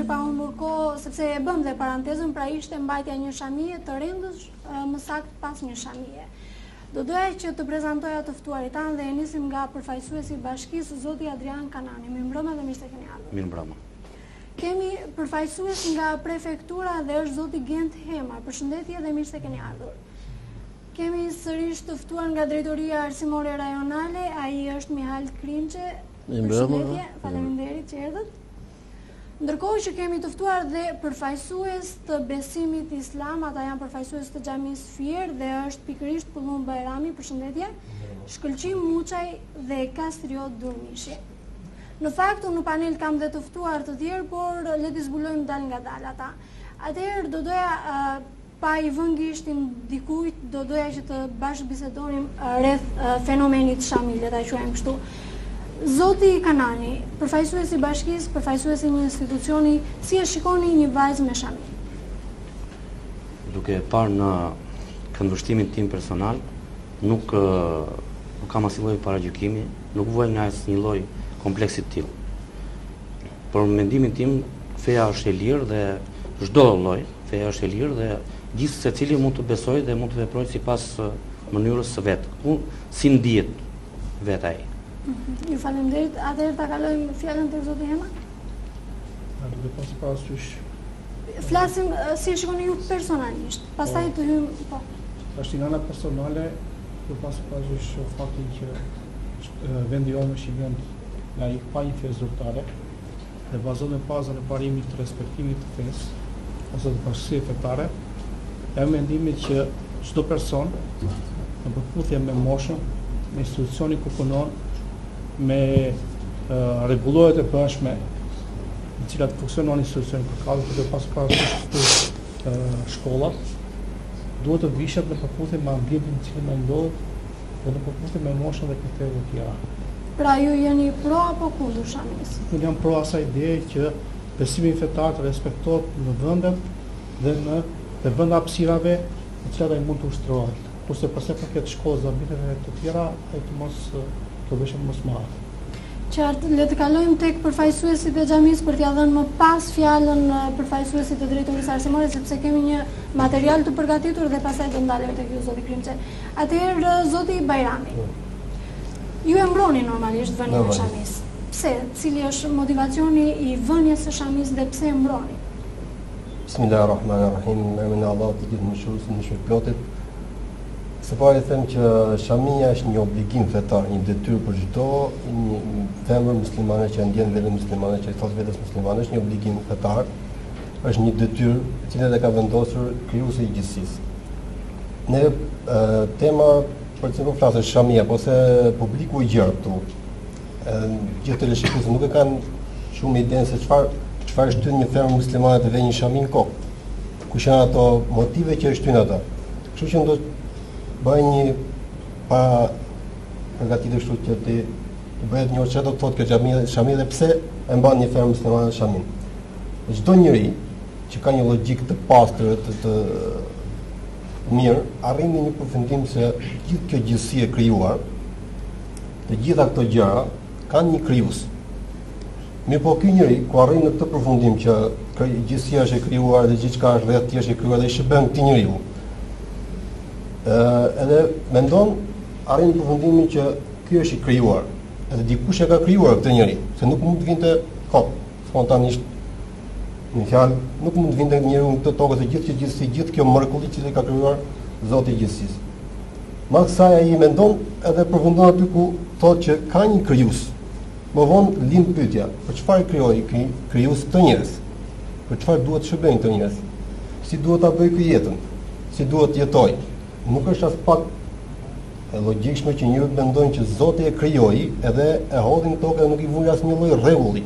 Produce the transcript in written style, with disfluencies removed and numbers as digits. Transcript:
pa humbur kohë, sepse e bëm dhe parantezën, pra ishte mbajtja një shamie të rendës, më saktë pas një shamie. Do doja që të prezantoja të ftuarit tanë dhe e nisim nga përfaqësuesi i bashkisë, zoti Adrian Kanani. Mirëmbrëma dhe mirë se keni ardhur. Mirëmbrëma. Kemi përfaqësues nga prefektura dhe është zoti Gent Hema. Përshëndetje dhe mirë se keni ardhur. Kemi sërish të ftuar nga drejtoria arsimore rajonale, ai është Mihal Krinçe. Përshëndetje, faleminderit që erdhët. Ndërkohë që kemi të ftuar dhe përfaqësues të besimit islam, ata janë përfaqësues të xhamisë Fier dhe është pikërisht Pullum Bajrami, përshëndetje, Shkëlqim Muçaj dhe Kastriot Durmishi. Në fakt, në panel kam dhe të ftuar të tjerë, por le t'i zbulojmë dal nga dal ata. Atëherë do doja pa i vënë gishtin dikujt, do doja që të bashkëbisedonim rreth fenomenit shamil, le ta quajmë kështu. Zoti Kanani, përfaqësuesi i bashkisë, përfaqësuesi i një institucioni, si e shikoni një vajzë me shami? Duke parë në këndvështrimin tim personal, nuk kam asnjë lloj paragjykimi, nuk vuaj nga asnjë lloj kompleksit të tillë. Por mendimin tim, feja është e lirë dhe çdo lloj, feja është e lirë dhe gjithë secili mund të besojë dhe mund të veprojë sipas mënyrës së vet. Si ndihet vetë ai. Ju faleminderit. Atëherë ta kalojmë fjalën tek zoti Hema. Duke pas parasysh. Flasim si e shikoni ju personalisht. Pastaj të hym, po. Tash nga ana personale, duke pas parasysh faktin që vendi jonë është i vend nga i pa një fesë zyrtare dhe bazohet në bazën e parimit të respektimit të fesë ose të pastësisë fetare, jam mendimit që çdo person në përputhje me moshën, me institucionin ku punon, me rregullohet e brendshme në cilat funksionon institucioni për kallë të pas parasysh shkollat, duhet të vishet në përputhje me ambientin në cilin ai ndodhet dhe në përputhje me moshën dhe kriteret e tjera. Pra ju jeni pro apo kundër shamisë? Unë jam pro asaj ideje që besimi fetar të respektohet në vendet dhe në vend hapësirave në cilat ai mund të ushtrohet. Kurse përse përket shkollës dhe ambjenteve të tjera, ai të mos të veshëm mos marrë. Qartë, le të kalojmë tek përfaqësuesit e xhamisë për t'ia dhënë më pas fjalën përfaqësuesit të drejtorisë arsimore, sepse kemi një material të përgatitur dhe pastaj do ndalemi tek ju zoti Krimçe. Atëherë zoti Bajrami. Ju e mbroni normalisht vënien e shamisë. Pse? Cili është motivacioni i vënies së shamisë dhe pse e mbroni? Bismillahirrahmanirrahim. Me emrin e Allahut të gjithë mëshiruesit, mëshirëplotit. Së pari them që shamia është një obligim fetar, një detyrë për çdo një femër muslimane që ndjen veten muslimane, që thot vetes muslimane, është një obligim fetar, është një detyrë e cila e ka vendosur krijuesi i gjithësisë. Ne tema për të flasur shamia, po se publiku i gjerë këtu, gjithë teleshikuesit nuk e kanë shumë idenë se çfarë shtyn një femër muslimane të vë një shami në kokë. Kush janë ato motive që e shtyn ata. Kështu që do bëj një pa përgatitur kështu që të bëhet një çfarë do të thotë kjo shami dhe pse e mban një femër muslimane shamin. Çdo njeri që ka një logjik të pastër të mirë, arrin në një përfundim se gjithë kjo gjësi e krijuar, të gjitha këto gjëra kanë një krijues. Mirë po ky njeri ku arrin në këtë përfundim që gjësia është e krijuar dhe gjithçka është rreth tij është e krijuar dhe i shërben këtij njeriu. Edhe mendon arrin në përfundimin që ky është i krijuar. Edhe dikush e ka krijuar këtë njeri, se nuk mund të vinte spontanisht. Në fjalë, nuk mund të vinte njeriu në këtë tokë të gjithë kjo mrekulli që ka krijuar Zoti i gjithësisë. Më kësaj ai mendon edhe përfundon aty ku thotë që ka një krijues. Më vonë lind pyetja, për çfarë krijoi ky krijues këtë njerëz? Për çfarë duhet të shërbejnë këto njerëz? Si duhet ta bëjë ky jetën? Si duhet të jetojë? Nuk është as pak e logjikshme që njerëzit mendojnë që Zoti e krijoi edhe e hodhin tokën dhe nuk i vuri asnjë lloj rregulli.